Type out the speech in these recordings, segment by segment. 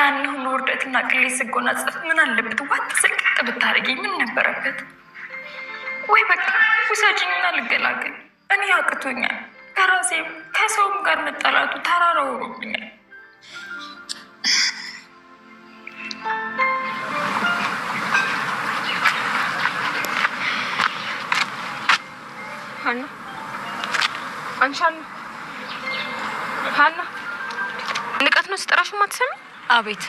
ያን ሁሉ ውርደትና ቅሌ ስጎናጸፍ ምን አለበት ዋጥ ስቅጥ ብታደርጊኝ ምን ነበረበት? ወይ በቃ ውሰጂኝና ልገላገል። እኔ አቅቶኛል። ከራሴም ከሰውም ጋር መጣላቱ ተራራ ሆኖብኛል። ሀና አንሻል ሀና ንቀት ነው ስጠራሽ ማትሰሚ? አቤት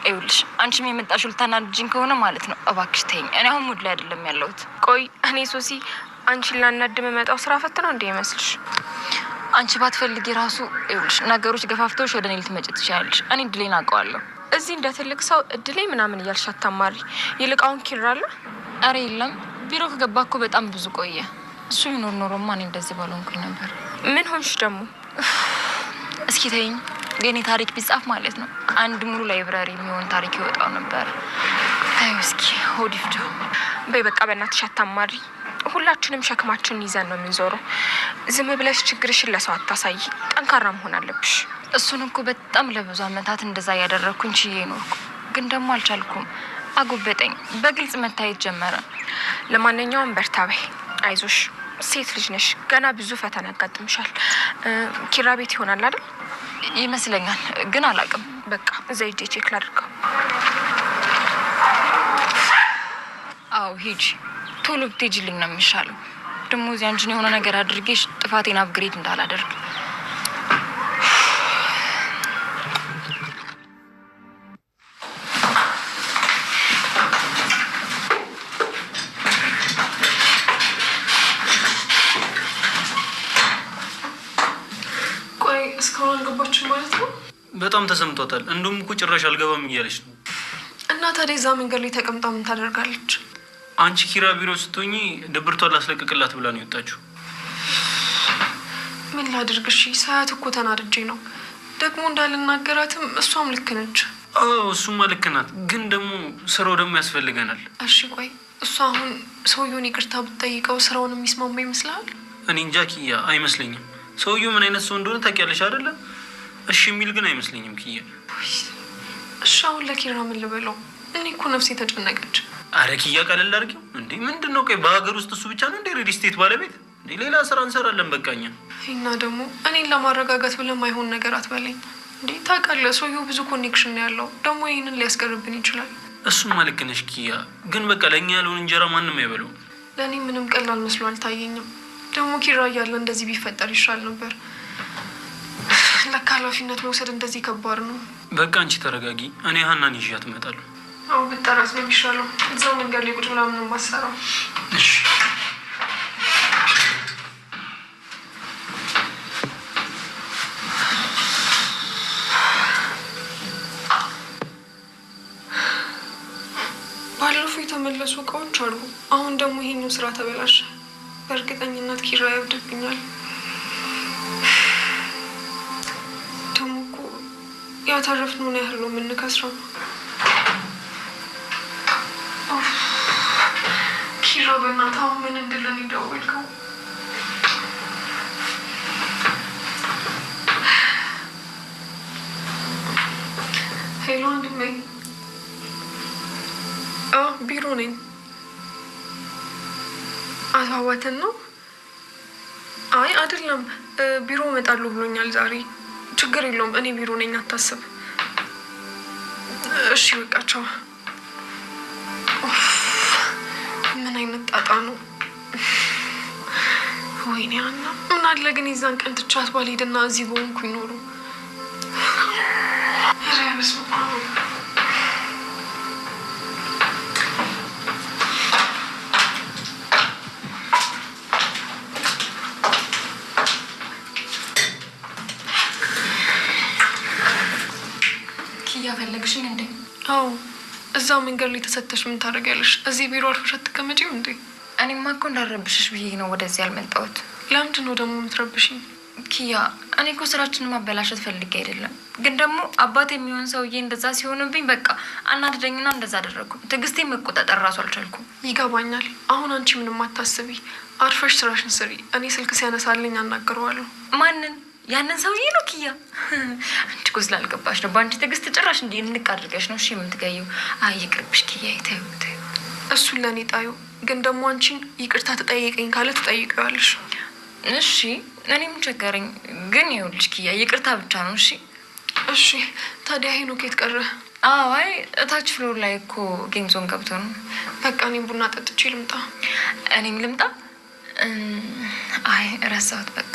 ይኸውልሽ፣ አንቺም የመጣሽው ልታናድጂኝ ከሆነ ማለት ነው እባክሽ ተይኝ። እኔ አሁን ሙድ ላይ አይደለም ያለሁት። ቆይ እኔ ሶሲ አንቺን ላናድም የመጣው ስራ ፈት ነው እንዴ ይመስልሽ? አንቺ ባትፈልጊ ራሱ ይኸውልሽ ነገሮች ገፋፍተውሽ ወደ እኔ ልትመጪ ትችያለሽ። እኔ እድሌን አውቀዋለሁ። እዚህ እንደ ትልቅ ሰው እድሌ ምናምን እያልሽ አታማሪ። ይልቃውን ኪራ አለ? አረ የለም፣ ቢሮ ከገባ እኮ በጣም ብዙ ቆየ። እሱ ቢኖር ኖሮማ እኔ እንደዚህ ባልሆንኩኝ ነበር። ምን ሆንሽ ደግሞ? እስኪ ተይኝ። የኔ ታሪክ ቢጻፍ ማለት ነው አንድ ሙሉ ላይብራሪ የሚሆን ታሪክ ይወጣው ነበር። ታዩ እስኪ ሆዲፍዶ በይ በቃ በእናትሽ አታማሪ። ሁላችንም ሸክማችንን ይዘን ነው የምንዞረው። ዝም ብለሽ ችግርሽን ለሰው አታሳይ። ጠንካራ መሆን አለብሽ። እሱን እኮ በጣም ለብዙ አመታት እንደዛ እያደረግኩኝ ችዬ ኖርኩ። ግን ደግሞ አልቻልኩም። አጎበጠኝ። በግልጽ መታየት ጀመረ። ለማንኛውም በርታ በይ፣ አይዞሽ። ሴት ልጅ ነሽ፣ ገና ብዙ ፈተና ያጋጥምሻል። ኪራ ቤት ይሆናል አይደል? ይመስለኛል፣ ግን አላውቅም። በቃ እዛ ሂጅ ቼክ ላድርገው። አዎ ሂጂ፣ ቶሎ ብትሄጂልኝ ነው የሚሻለው። ደግሞ እዚህ አንቺን የሆነ ነገር አድርጌሽ ጥፋቴን አፕግሬድ እንዳላደርግ። እስካሁን አልገባችም ማለት ነው? በጣም ተሰምቷታል። እንደውም እኮ ጭራሽ አልገባም እያለች ነው። እና ታዲያ እዛ መንገድ ላይ ተቀምጣ ምን ታደርጋለች? አንቺ ኪራ ቢሮ ስትሆኚ ድብርቷን ላስለቅቅላት ብላ ነው የወጣችው። ምን ላድርግ? እሺ ሳያት እኮ ተናድጄ ነው። ደግሞ እንዳልናገራትም እሷም ልክ ነች። አዎ እሱማ ልክ ናት፣ ግን ደግሞ ስራው ደግሞ ያስፈልገናል። እሺ ቆይ እሷ አሁን ሰውየውን ይቅርታ ብትጠይቀው ስራውን የሚስማማ ይመስላል? እኔ እንጃ ኪያ፣ አይመስለኝም። ሰውየው ምን አይነት ሰው እንደሆነ ታውቂያለሽ አይደለ? እሺ የሚል ግን አይመስለኝም ኪያ። እሺ አሁን ለኪራ ምን ልበለው? እኔ እኮ ነፍሴ ተጨነቀች። አረ ኪያ ቀለል አድርጊው እንዴ! ምንድን ነው? ቆይ በሀገር ውስጥ እሱ ብቻ ነው እንዴ ሪል ስቴት ባለቤት? እንዴ ሌላ ስራ እንሰራለን በቃኛ። እና ደግሞ እኔን ለማረጋጋት ብለህ ማይሆን ነገር አትበለኝ እንዴ። ታውቃለህ ሰውየው ብዙ ኮኔክሽን ነው ያለው። ደግሞ ይህንን ሊያስቀርብን ይችላል። እሱማ ልክ ነሽ ኪያ፣ ግን በቃ ለእኛ ያለውን እንጀራ ማንም አይበለውም። ለእኔ ምንም ቀላል መስሎ አልታየኝም። ደግሞ ኪራ እያለ እንደዚህ ቢፈጠር ይሻል ነበር። ለካ ኃላፊነት መውሰድ እንደዚህ ከባድ ነው። በቃ አንቺ ተረጋጊ። እኔ ሀናን ይዣት እመጣለሁ። አዎ ብጠራት ነው የሚሻለው። እዛው መንገድ ላይ ቁጭ ብላ ምንም ማሰራው። እሺ ባለፈው የተመለሱ እቃዎች አሉ። አሁን ደግሞ ይሄንን ስራ ተበላሸ። በእርግጠኝነት ኪራ ያብድብኛል። ደግሞ እኮ ያተረፍነውን ያህል ነው የምንከስረው። ኪራ በእናትህ አሁን ምን እንድለን ይደውልከው? ሄሎ ወንድሜ። ቢሮ ነኝ። አቶ አባተን ነው? አይ አይደለም፣ ቢሮ እመጣለሁ ብሎኛል ዛሬ። ችግር የለውም፣ እኔ ቢሮ ነኝ፣ አታስብ። እሺ በቃ ቻው። ምን አይነት ጣጣ ነው? ወይኔ ሀና፣ ምን አለ ግን የዛን ቀን ትቻት ባልሄድና እዚህ በሆንኩ ይኖሩ። እያፈለግሽኝ እንዴ? አዎ፣ እዛ መንገድ ላይ ተሰተሽ ምን ታደርጊያለሽ? እዚህ ቢሮ አርፈሽ አትቀመጪም እንዴ? እኔማ እኮ እንዳረብሽሽ ብዬ ነው ወደዚህ ያልመጣሁት። ለምንድን ነው ደግሞ የምትረብሽኝ? ኪያ፣ እኔ እኮ ስራችንን ማበላሸት ፈልጌ አይደለም፣ ግን ደግሞ አባት የሚሆን ሰውዬ እንደዛ ሲሆንብኝ በቃ አናድደኝና እንደዛ አደረግኩ። ትዕግስቴ መቆጣጠር እራሱ አልቻልኩም። ይገባኛል። አሁን አንቺ ምንም አታስቢ፣ አርፈሽ ስራሽን ስሪ። እኔ ስልክ ሲያነሳልኝ አናግረዋለሁ። ማንን? ያንን ሰውዬ ነው ኪያ። አንቺ እኮ ስላልገባሽ ነው። በአንቺ ትዕግስት ጭራሽ እንዲህ እንቅ አድርገሽ ነው እሺ የምትገየው። አይ ይቅርብሽ ኪያ። ተይው። እሱን ለእኔ ጣዩ። ግን ደግሞ አንቺን ይቅርታ ተጠይቀኝ ካለ ትጠይቀዋለሽ። እሺ እኔም ቸገረኝ። ግን ይኸውልሽ ኪያ ይቅርታ ብቻ ነው እሺ። እሺ ታዲያ ሄኖክ የት ቀረ? አይ እታች ፍሎር ላይ እኮ ጌም ዞን ገብቶ ነው። በቃ እኔም ቡና ጠጥቼ ልምጣ። እኔም ልምጣ? አይ ረሳሁት። በቃ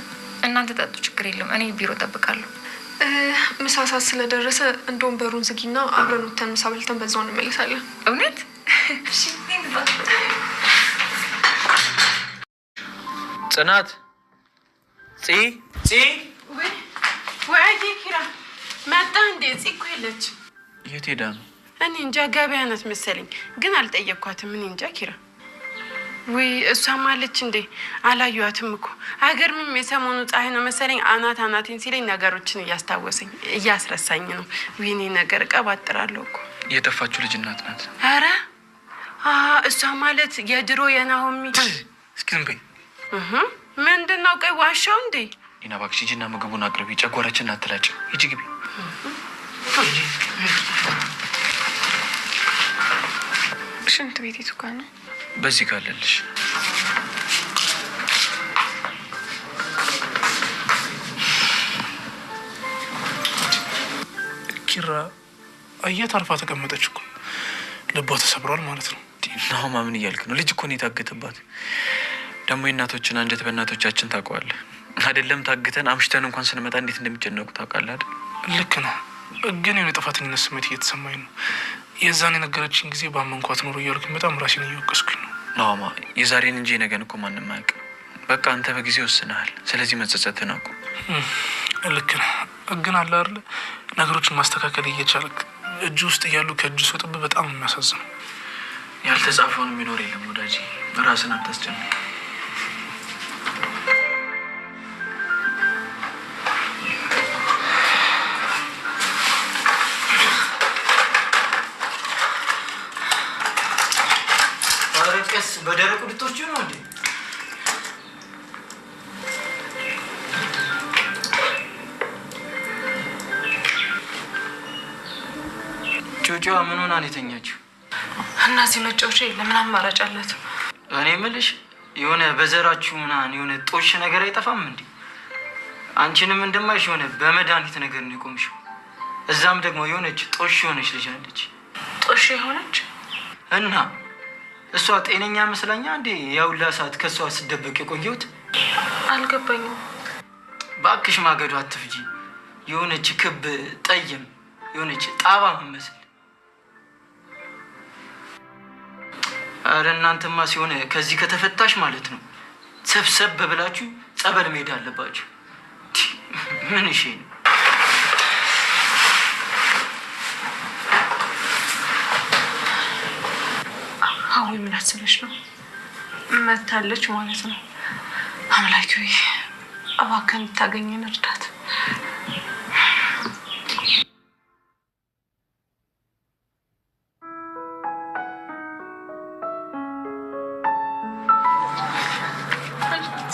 እናንተ ጠጡ፣ ችግር የለም። እኔ ቢሮ ጠብቃለሁ። ምሳ ሰዓት ስለደረሰ እንደውም በሩን ዝጊና አብረን ወተን ምሳ በልተን በዛው እንመለሳለን። እውነት? ጽናት ወይ ኪራ መጣ እንዴ? እኮ የለች። የት ሄዳ ነው? እኔ እንጃ፣ ገበያ ናት መሰለኝ፣ ግን አልጠየኳትም። እኔ እንጃ ኪራ። ወይ እሷም አለች እንዴ? አላየኋትም እኮ። አይገርምም? የሰሞኑ ፀሐይ ነው መሰለኝ አናቴን ሲለኝ ነገሮችን እያስታወሰኝ እያስረሳኝ ነው። ወይኔ ነገር እቀባጥራለሁ እኮ። የጠፋችው ልጅ እናት ናት። ኧረ እሷ ማለት የድሮ የናሆሚ። እስኪ ዝም በይ። ምንድን ነው? ቀይ ዋሻው እንዴ? ዲና እባክሽ ሂጂና ምግቡን አቅርቢ። ጨጓራችንን አትላጭ። ሂጂ ግቢ። ሽንት ቤት የቱ ጋር ነው? በዚህ ካለልሽ። ኪራ አየት አርፋ ተቀመጠች እኮ። ልቧ ተሰብሯል ማለት ነው። ናሆማ ምን እያልክ ነው? ልጅ እኮ ነው የታገተባት። ደግሞ የእናቶችን አንጀት በእናቶቻችን ታውቀዋለህ አይደለም? ታግተን አምሽተን እንኳን ስንመጣ እንዴት እንደሚጨነቁ ታውቃለህ አይደል? ልክ ነህ፣ ግን የሆነ ጥፋተኝነት ስሜት እየተሰማኝ ነው። የዛን የነገረችን ጊዜ ባመንኳት ኖሮ እያልኩኝ በጣም ራሴን እየወቀስኩኝ ነው። ናሆማ የዛሬን እንጂ የነገን እኮ ማንም አያውቅም። በቃ አንተ በጊዜ ወስነሃል። ስለዚህ መጸጸትን አቁም። ልክ ነህ፣ ግን አለ አይደለ ነገሮችን ማስተካከል እየቻልክ እጅ ውስጥ እያሉ ከእጅ ሲወጥብህ በጣም የሚያሳዝነው። ያልተጻፈውን የሚኖር የለም ወዳጄ። ራስን አታስጨንቅ። ቀስ በደረቁ ልቶች ነው እንዴ? ጆጆዋ ምን ሆና ነው የተኛችው? እነዚህ መጫወቻ የለም። ምን አማራጭ አላት? እኔ የምልሽ የሆነ በዘራችሁ ምናምን የሆነ ጦሽ ነገር አይጠፋም እንዴ? አንቺንም እንደማይሽ የሆነ በመድኃኒት ነገር ነው የቆምሽው። እዛም ደግሞ የሆነች ጦሽ የሆነች ልጅ አለች። ጦሽ የሆነች እና እሷ ጤነኛ መስለኛ እንዴ? ያውላ ሰዓት ከእሷ ስደበቅ የቆየሁት አልገባኝም። በአክሽ ማገዶ አትፍጂ። የሆነች ክብ ጠይም የሆነች ጣባ መመስል። አረ እናንተማ ሲሆን ከዚህ ከተፈታሽ ማለት ነው ሰብሰብ ብላችሁ ጸበል መሄድ አለባችሁ። ምን እሺ ነው? አዎ ምን አስበሽ ነው? መታለች ማለት ነው። አምላኪ ሆይ እባክህን ታገኘን እርዳት።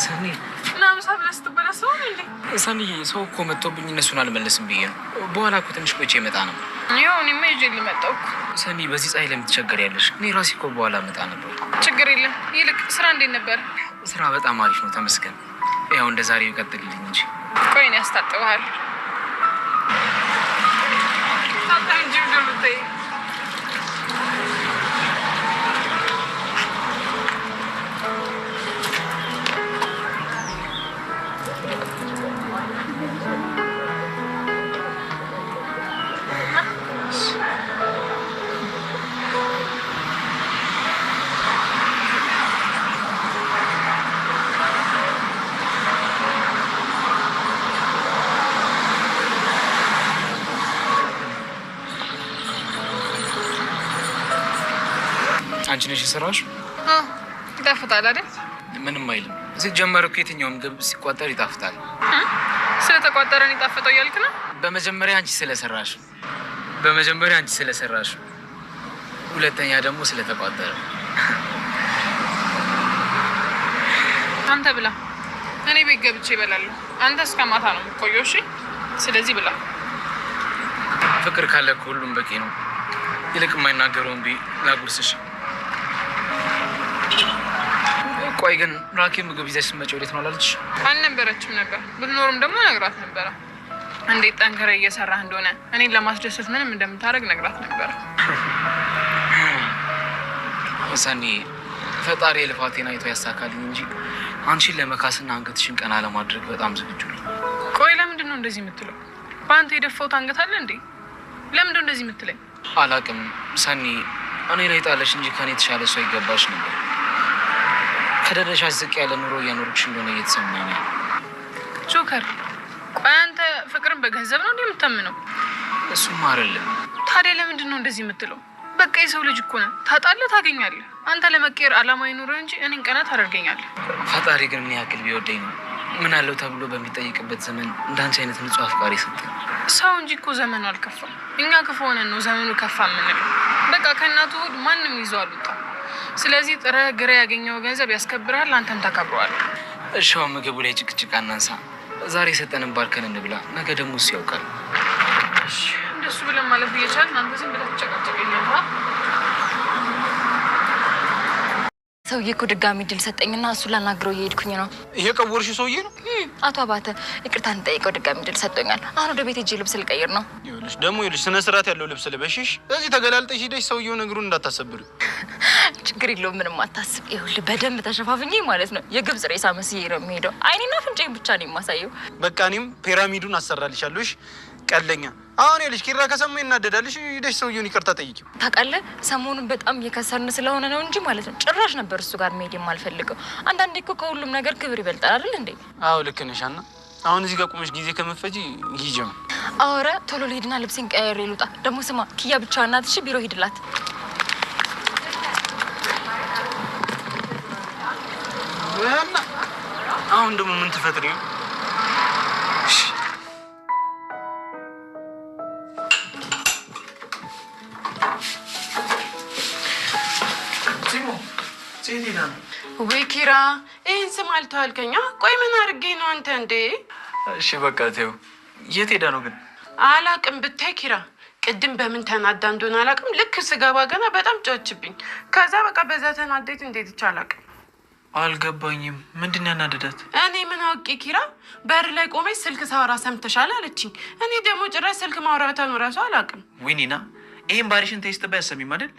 ሰኒ ምናምን ሳብለስ ትበላሰው እንዴ? ሰኒ ሰው እኮ መጥቶብኝ እነሱን አልመለስም ብዬ ነው። በኋላ እኮ ትንሽ ቆይቼ እመጣ ነው። ያው እኔማ ይዤ ልመጣው እኮ። ሰኒ በዚህ ፀሐይ ለምን ትቸገሪያለሽ? እኔ ራሴ እኮ በኋላ እመጣ ነበር። ችግር የለም። ይልቅ ስራ እንዴት ነበር? ስራ በጣም አሪፍ ነው ተመስገን። ያው እንደ ዛሬው ይቀጥልልኝ እንጂ። ቆይ እኔ ያስታጥበሃል። ታታ እንጂ እንደምታይ አንቺ ነሽ የሰራሽ? ይጣፍጣል አይደል? ምንም አይልም። ሲጀመር እኮ የትኛውም ምግብ ሲቋጠር ይጣፍጣል። ስለተቋጠረን ይጣፍጠው እያልክ ነው? በመጀመሪያ አንቺ ስለሰራሽ፣ ሁለተኛ ደግሞ ስለተቋጠረ። አንተ ብላ፣ እኔ ቤት ገብቼ እበላለሁ። አንተ እስከ ማታ ነው የምትቆየው። እሺ፣ ስለዚህ ብላ። ፍቅር ካለ ሁሉም በቂ ነው። ይልቅ የማይናገረውን ላጉርስሽ። ቆይ ግን ራኬብ ምግብ ይዘሽ ስትመጪ ወዴት ነው አላለች? አልነበረችም ነበር። ብትኖርም ደግሞ ነግራት ነበረ እንዴት ጠንክረ እየሰራህ እንደሆነ እኔን ለማስደሰት ምንም እንደምታደርግ ነግራት ነበረ። ሰኒ፣ ፈጣሪ የልፋቴን አይቶ ያሳካልኝ እንጂ አንቺን ለመካስና አንገትሽን ቀና ለማድረግ በጣም ዝግጁ ነኝ። ቆይ ለምንድን ነው እንደዚህ የምትለው? በአንተ የደፋሁት አንገት አለ እንዴ? ለምንድን ነው እንደዚህ የምትለኝ? አላቅም ሰኒ፣ እኔ ላይ ጣለሽ እንጂ ከኔ የተሻለ ሰው ይገባሽ ነበር። ከደረሻሽ ዝቅ ያለ ኑሮ እያኖርሽ እንደሆነ እየተሰማኝ ነው። ጆከር፣ ቆይ አንተ ፍቅርን በገንዘብ ነው እንዴ የምታምነው? እሱም አይደለም። ታዲያ ለምንድን ነው እንደዚህ የምትለው? በቃ የሰው ልጅ እኮ ነህ። ታጣለህ፣ ታገኛለህ። አንተ ለመቀየር አላማ ይኑርህ እንጂ እኔን ቀና ታደርገኛለህ። ፈጣሪ ግን ምን ያክል ቢወደኝ ነው ምን አለው ተብሎ በሚጠይቅበት ዘመን እንዳንቺ አይነት ንጹህ አፍቃሪ ሰጠኝ። ሰው እንጂ እኮ ዘመኑ አልከፋም። እኛ ክፉ ሆነን ነው ዘመኑ ከፋ የምንለው። በቃ ከእናቱ ሆድ ማንም ይዞ አልወጣም። ስለዚህ ጥረህ ግረህ ያገኘው ገንዘብ ያስከብርሃል፣ አንተም ታከብረዋለህ። እሻው ምግቡ ላይ ጭቅጭቅ አናንሳ። ዛሬ የሰጠንን ባርከን እንብላ፣ ነገ ደግሞ እሱ ያውቃል። እንደሱ ብለን ማለት እየቻልን አንተ ዝም ብለህ ትጨቃጨቀኛለህ። ሰውዬ እኮ ድጋሚ ድል ሰጠኝና እሱ ላናግረው እየሄድኩኝ ነው። ይሄ ቀወርሽ ሰውዬ ነው? አቶ አባተ ይቅርታ እንጠይቀው፣ ድጋሚ ድል ሰጠኛል። አሁን ወደ ቤት ሄጄ ልብስ ልቀይር ነው። ይኸውልሽ ደግሞ ስነ ስርዓት ያለው ልብስ ልበሽሽ። እዚህ ተገላልጠሽ ሄደሽ ሰውዬው እግሩን እንዳታሰብሪ። ችግር የለውም፣ ምንም አታስብ። ይኸውልህ በደንብ ተሸፋፍኜ ማለት ነው የግብጽ ሬሳ መስዬ ነው የሚሄደው። አይኔና አፍንጫዬን ብቻ ነው የማሳየው። በቃ እኔም ፒራሚዱን አሰራልሻለሁ። ቀለኛ አሁን ይኸውልሽ ኪራ ከሰሙ ይናደዳልሽ። ሄደሽ ሰውዬውን ይቅርታ ጠይቂው። ታውቃለህ ሰሞኑን በጣም እየከሰርን ስለሆነ ነው እንጂ ማለት ነው ጭራሽ ነበር እሱ ጋር መሄድ የማልፈልገው። አንዳንዴ እኮ ከሁሉም ነገር ክብር ይበልጣል አይደል እንዴ? አዎ ልክ ነሽ አና። አሁን እዚህ ጋር ቁመሽ ጊዜ ከመፈጂ ሂጂ ነው። አውረ ቶሎ ልሂድና ልብሴን ቀያሬ ልውጣ። ደግሞ ስማ ኪያ ብቻ እናት እሺ ቢሮ ሂድላት። አሁን ደግሞ ምን ትፈጥሪ ነው? ወይ ኪራ፣ ይህን ስም አልተዋልከኛ? ቆይ ምን አድርጌ ነው አንተ እንዴ? እሺ በቃ ተይው። የት ሄዳ ነው ግን? አላቅም። ብታይ ኪራ ቅድም በምን ተናዳ እንደሆነ አላቅም። ልክ ስገባ ገና በጣም ጮችብኝ። ከዛ በቃ በዛ ተናደት እንዴት ይቻላል? አልገባኝም። ምንድን ያናደዳት? እኔ ምን አውቄ ኪራ፣ በር ላይ ቆመች ስልክ ሳወራ ሰምተሻል አለችኝ። እኔ ደግሞ ጭራሽ ስልክ ማውራቷን እራሱ አላቅም። ዊኒና ይህን ባሪሽን ተይስጥ ባያሰሚም አይደል?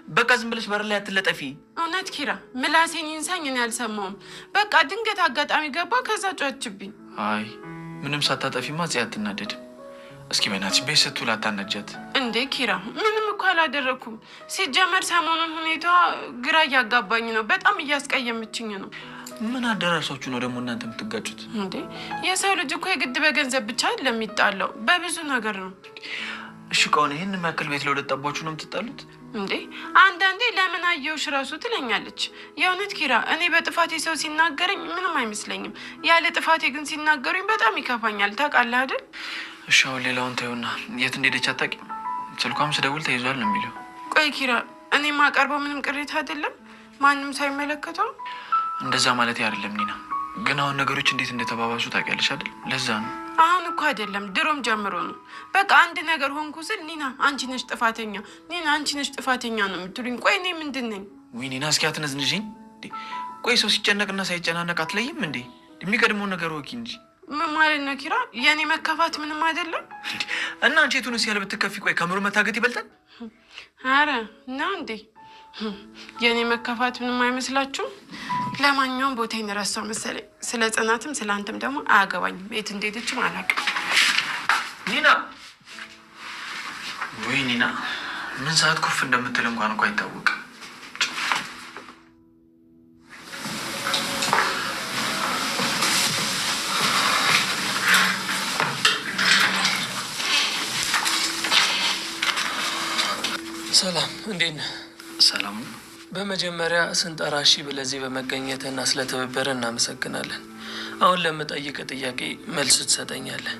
በቃ ዝም ብለሽ በር ላይ አትለጠፊ። እውነት ኪራ ምላሴን ይንሳኝ፣ እኔ አልሰማውም። በቃ ድንገት አጋጣሚ ገባ፣ ከዛ ጮችብኝ። አይ ምንም ሳታጠፊማ እዚህ አትናደድም። እስኪ በእናትሽ ቤት ስትውል አታናጃት እንዴ? ኪራ ምንም እኮ አላደረኩም። ሲጀመር ሰሞኑን ሁኔታ ግራ እያጋባኝ ነው። በጣም እያስቀየምችኝ ነው። ምን አደራርሳችሁ ነው ደግሞ እናንተ የምትጋጩት እንዴ? የሰው ልጅ እኮ የግድ በገንዘብ ብቻ ለሚጣለው በብዙ ነገር ነው። እሺ ከሆነ ይህን የሚያክል ቤት ለሁለት ጠባችሁ ነው የምትጣሉት እንዴ? አንዳንዴ ለምን አየሁሽ ራሱ ትለኛለች። የእውነት ኪራ እኔ በጥፋቴ ሰው ሲናገረኝ ምንም አይመስለኝም። ያለ ጥፋቴ ግን ሲናገሩኝ በጣም ይከፋኛል። ታውቃለህ አይደል? እሺ አሁን ሌላውን ተይውና የት እንደሄደች አታውቂም? ስልኳም ስደውል ተይዟል ነው የሚለው። ቆይ ኪራ እኔ የማቀርበው ምንም ቅሬታ አይደለም? ማንም ሳይመለከተው? እንደዛ ማለት አይደለም ኒና። ግን አሁን ነገሮች እንዴት እንደተባባሱ ታውቂያለሽ አይደል? ለዛ ነው። አሁን እኮ አይደለም ድሮም ጀምሮ ነው። በቃ አንድ ነገር ሆንኩ ስል ኒና አንቺ ነሽ ጥፋተኛ፣ ኒና አንቺ ነሽ ጥፋተኛ ነው የምትሉኝ። ቆይ እኔ ምንድን ነኝ? ወይ ኒና እስኪ አትነዝንሽኝ። ቆይ ሰው ሲጨነቅና ሳይጨናነቅ አትለይም እንዴ? የሚቀድመውን ነገር ወቂ እንጂ። ምን ማለት ነው ኪራ? የእኔ መከፋት ምንም አይደለም እና አንቺ የቱንስ ያህል ብትከፊ ቆይ ከምሮ መታገት ይበልጣል? አረ ነው እንዴ? የእኔ መከፋት ምንም አይመስላችሁም? ለማንኛውም ቦታ ይነረሳው መሰለኝ። ስለ ጽናትም ስለ አንተም ደግሞ አያገባኝም። የት እንደሄደችም አላውቅም። ኒና ወይ ኒና ምን ሰዓት ኩፍ እንደምትል እንኳን እኮ አይታወቅም። ሰላም፣ እንዴት ነህ? ሰላም። በመጀመሪያ ስንጠራ እሺ ብለህ እዚህ በመገኘትና ስለተባበረ እናመሰግናለን። አሁን ለምጠይቅ ጥያቄ መልስ ትሰጠኛለህ።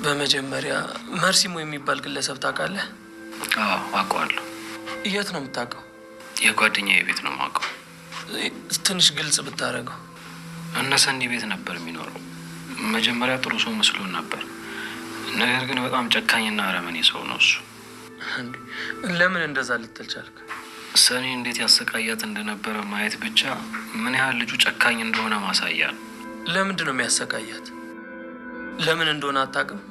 በመጀመሪያ መርሲሞ የሚባል ግለሰብ ታውቃለህ? አዎ አውቀዋለሁ። የት ነው የምታውቀው? የጓደኛዬ ቤት ነው የማውቀው። ትንሽ ግልጽ ብታደርገው። እነ ሰኒ ቤት ነበር የሚኖረው። መጀመሪያ ጥሩ ሰው መስሎን ነበር፣ ነገር ግን በጣም ጨካኝና አረመኔ ሰው ነው እሱ። ለምን እንደዛ ልትል ቻልክ? ሰኒ እንዴት ያሰቃያት እንደነበረ ማየት ብቻ ምን ያህል ልጁ ጨካኝ እንደሆነ ማሳያ ነው። ለምንድን ነው የሚያሰቃያት? ለምን እንደሆነ አታውቅም?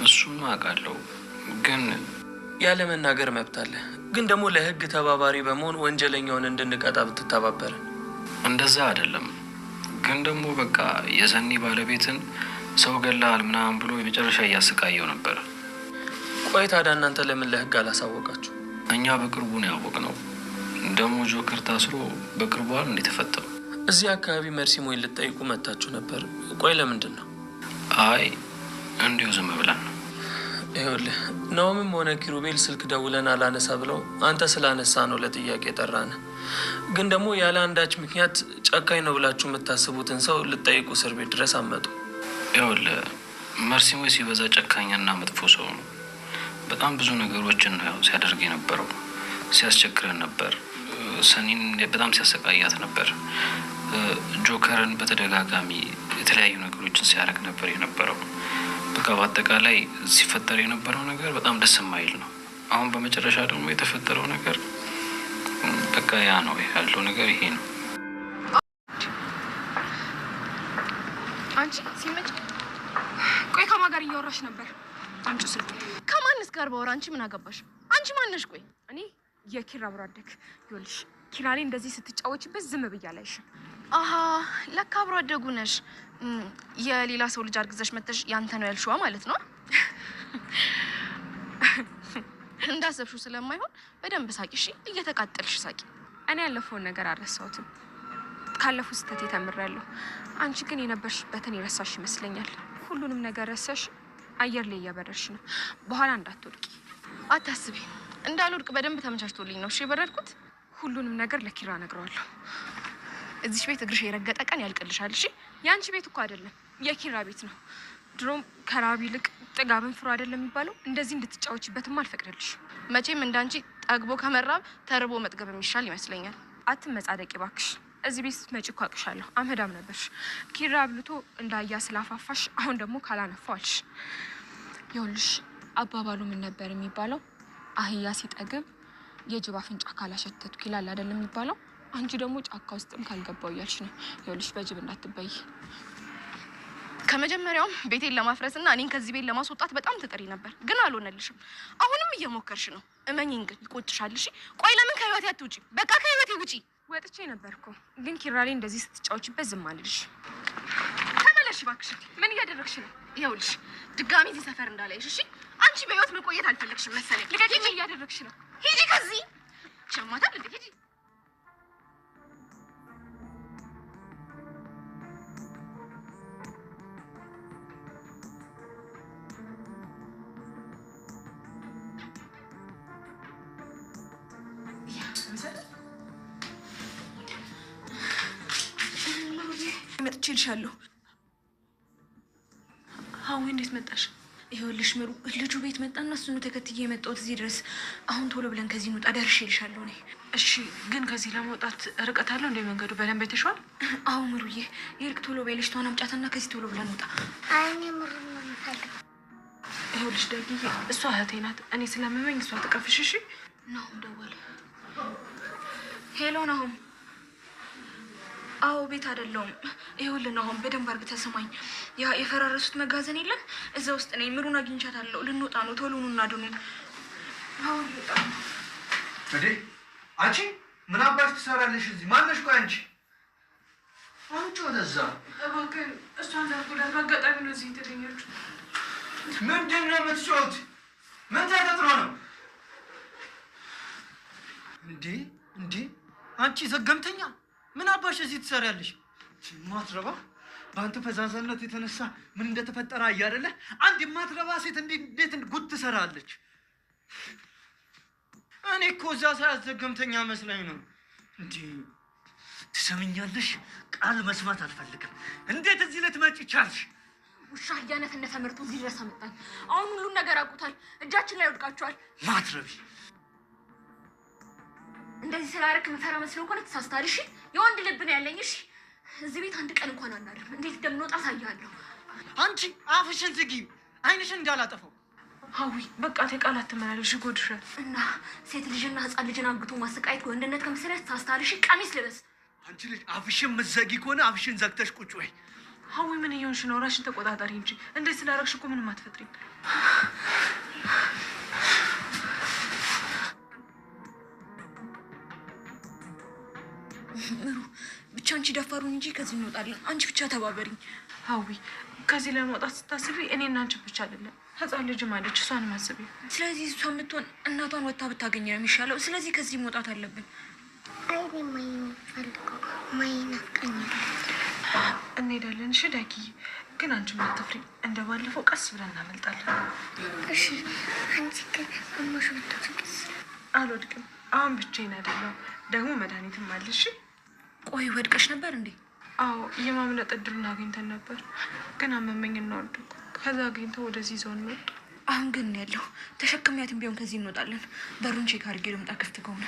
እሱም አውቃለሁ፣ ግን ያለ መናገር መብት አለ። ግን ደግሞ ለህግ ተባባሪ በመሆን ወንጀለኛውን እንድንቀጣ ብትተባበር። እንደዛ አይደለም፣ ግን ደግሞ በቃ የሰኒ ባለቤትን ሰው ገላል ምናምን ብሎ የመጨረሻ እያሰቃየው ነበር። ቆይ ታዲያ እናንተ ለምን ለህግ አላሳወቃችሁ? እኛ በቅርቡ ነው ያወቅነው። ደግሞ ጆከር ታስሮ በቅርቡ አይደል እንደተፈጠረው። እዚህ አካባቢ መርሲሞኝ ልትጠይቁ መታችሁ ነበር። ቆይ ለምንድን ነው? አይ እንዲሁ ዝም ብለን ነው። ይኸውልህ ናኦምም ሆነ ኪሩቤል ስልክ ደውለን አላነሳ ብለው አንተ ስላነሳ ነው ለጥያቄ ጠራን። ግን ደግሞ ያለ አንዳች ምክንያት ጨካኝ ነው ብላችሁ የምታስቡትን ሰው ልትጠይቁ እስር ቤት ድረስ አመጡ። ይኸውልህ መርሲሞኝ ሲበዛ ጨካኝና መጥፎ ሰው ነው። በጣም ብዙ ነገሮችን ነው ሲያደርግ የነበረው። ሲያስቸግረን ነበር። ሰኒን በጣም ሲያሰቃያት ነበር። ጆከርን በተደጋጋሚ የተለያዩ ነገሮችን ሲያደርግ ነበር የነበረው። በቃ በአጠቃላይ ሲፈጠር የነበረው ነገር በጣም ደስ የማይል ነው። አሁን በመጨረሻ ደግሞ የተፈጠረው ነገር በቃ ያ ነው ያለው ነገር ይሄ ነው። አንቺ ሲመጭ ቆይ ከማን ጋር እያወራሽ ነበር? አንቺ ስልክ ከማንስ ጋር ባወራ አንቺ ምን አገባሽ? አንቺ ማነሽ? ቆይ እኔ የኪራ አብሮ አደግ ይኸውልሽ፣ ኪራ ላይ እንደዚህ ስትጫወችበት ዝም ብያለሽ። አሀ ለካ አብሮ አደጉ ነሽ። የሌላ ሰው ልጅ አርግዘሽ መተሽ ያንተ ነው ያልሽዋ ማለት ነው። እንዳሰብሽው ስለማይሆን በደንብ ሳቂ እሺ። እየተቃጠልሽ ሳቂ። እኔ ያለፈውን ነገር አልረሳሁትም። ካለፈው ስህተት ተምሬያለሁ። አንቺ ግን የነበርሽበትን የረሳሽ ይመስለኛል። ሁሉንም ነገር ረሳሽ። አየር ላይ እያበረርሽ ነው። በኋላ እንዳትወድቂ። አታስቢ፣ እንዳልወድቅ በደንብ ተመቻችቶልኝ ነው እሺ የበረርኩት። ሁሉንም ነገር ለኪራ እነግረዋለሁ። እዚህ ቤት እግርሽ የረገጠ ቀን ያልቅልሻል እሺ። የአንቺ ቤት እኮ አይደለም የኪራ ቤት ነው። ድሮም ከራብ ይልቅ ጥጋብን ፍሩ አይደለም የሚባለው። እንደዚህ እንድትጫወችበትም አልፈቅድልሽ። መቼም እንዳንቺ ጠግቦ ከመራብ ተርቦ መጥገብ የሚሻል ይመስለኛል። አትመጻደቂ እባክሽ። እዚህ ቤት ስትመጪ እኮ አውቅሻለሁ። አመዳም ነበርሽ። ኪራ አብልቶ እንዳያ ስላፋፋሽ አሁን ደግሞ ካላነፋዋልሽ። ይኸውልሽ አባባሉ ምን ነበር የሚባለው? አህያ ሲጠግብ የጅብ አፍንጫ ካላሸተትኩ ይላል አይደለም የሚባለው። አንቺ ደግሞ ጫካ ውስጥም ካልገባው እያልሽ ነው። ይኸውልሽ በጅብ እንዳትበይ። ከመጀመሪያውም ቤቴን ለማፍረስና እኔን ከዚህ ቤት ለማስወጣት በጣም ትጥሪ ነበር፣ ግን አልሆነልሽም። አሁንም እየሞከርሽ ነው። እመኚኝ ግን ይቆጭሻል እሺ። ቆይ ለምን ከህይወቴ አትውጪ? በቃ ከህይወቴ ውጪ። ወጥቼ ነበርኩ፣ ግን ኪራ ላይ እንደዚህ ስትጫወችበት ዝም አልልሽ። ተመለሽ እባክሽ። ምን እያደረግሽ ነው? ይኸውልሽ ድጋሚ እዚህ ሰፈር እንዳላይሽ እሺ። አንቺ በህይወት መቆየት አልፈለግሽም መሰለኝ። ልቀቂ። ምን እያደረግሽ ነው? ሂጂ ከዚህ። ሸማታል እንዴ? ሂጂ። መጥቼልሻለሁ። ሀዊ እንዴት መጣሽ? ይኸውልሽ ምሩ ልጁ ቤት መጣና እሱን ተከትዬ የመጣሁት እዚህ ድረስ። አሁን ቶሎ ብለን ከዚህ እንውጣ፣ ደርሼልሻለሁ እኔ። እሺ ግን ከዚህ ለመውጣት ርቀት አለው እንደ መንገዱ በደንብ አይተሽዋል? አዎ ምሩዬ፣ ይልቅ ቶሎ በይ ልጅቷን አምጫትና ከዚህ ቶሎ ብለን እንውጣ። ይኸውልሽ ደግዬ እሷ እህቴ ናት። እኔ ስለምመኝ እሷ ትቀፍሽ። እሺ ናሁም ደወለ። ሄሎ ናሁም። አዎ ቤት አይደለሁም። ይኸውልህ ናሁም በደንብ አድርገህ ስማኝ። ያ የፈራረሱት መጋዘን የለም እዛ ውስጥ ነኝ። ምሩን አግኝቻታለሁ። ልንወጣ ነው። ቶሎ ኑ እናድኑ። አዎ ልወጣ ነው። እንዴ አንቺ ምን አባሽ ትሰራለሽ እዚህ? ማነሽ? ቆይ አንቺ አንቺ ወደዛ እባክህ እሷን ላልኩላት በአጋጣሚ ነው እዚህ የተገኘችው። ምንድን ነው የምትጮት? ምን ተፈጥሮ ነው እንዴ? እንዴ አንቺ ዘገምተኛ ምን አባሽ እዚህ ትሰሪያለሽ? ማትረባ በአንተ ፈዛዛነት የተነሳ ምን እንደተፈጠረ አያደለ? አንድ የማትረባ ሴት እንዴት ጉድ ትሰራለች? እኔ እኮ እዛ ሳያዘገምተኛ መስላኝ ነው። እንዴ ትሰምኛለሽ? ቃል መስማት አልፈልግም። እንዴት እዚህ ልትመጪ ቻልሽ? ውሻ እያነፈነፈ ምርቱ እዚህ ድረስ አመጣኝ። አሁን ሁሉን ነገር አውቁታል። እጃችን ላይ ወድቃችኋል። ማትረቢ እንደዚህ ስላደረክ መፈራ መስሎ ከሆነ ተሳስተሃል። እሺ የወንድ ልብ ነው ያለኝ። እሺ እዚህ ቤት አንድ ቀን እንኳን አናድርም። እንዴት እንደምንወጣ አሳያለሁ። አንቺ አፍሽን ዝጊ፣ አይንሽን እንዳላጠፈው። ሀዊ በቃ ቃላት ትመላለሽ፣ ይጎድሻል። እና ሴት ልጅና ህፃን ልጅን አግቶ ማሰቃየት ወንድነት ከምስለት ታስታልሽ። ቀሚስ ልበስ። አንቺ ልጅ አፍሽን ምትዘጊ ከሆነ አፍሽን ዘግተሽ ቁጭ ወይ። ሀዊ ምን እየሆንሽ ነው? ራሽን ተቆጣጣሪ እንጂ እንዴት ስላደረግሽ እኮ ምንም አትፈጥሪም። ምሩ ብቻ አንቺ ደፋሩን እንጂ ከዚህ እንወጣለን። አንቺ ብቻ ተባበሪኝ። ሀዊ ከዚህ ለመውጣት ስታስቢ እኔና አንቺ ብቻ አይደለም ህፃን ልጅም አለች፣ እሷን ማስቢ። ስለዚህ እሷ የምትሆን እናቷን ወጥታ ብታገኘ ነው የሚሻለው። ስለዚህ ከዚህ መውጣት አለብን። አይኔ ማይን ፈልገው ማይን አፍቀኛለች። እንሄዳለን። እሺ ዳጊ፣ ግን አንቺ ምን አትፍሪ። እንደ ባለፈው ቀስ ብለን እናመልጣለን። እሺ አንቺ ግን አሞሽ ብትወድቅስ? አልወድቅም። አሁን ብቻዬን አይደለሁም፣ ደግሞ መድኃኒትም አለ። እሺ ቆይ ወድቀሽ ነበር እንዴ? አዎ የማምለጥ እድሉን አግኝተን ነበር፣ ግን አመመኝ እና ወደኩ። ከዛ አግኝተው ወደዚህ ይዘውን መጡ። አሁን ግን ያለው ተሸክሚያትን ቢሆን ከዚህ እንወጣለን። በሩን ቼክ አድርጌ ልምጣ ክፍት ከሆነ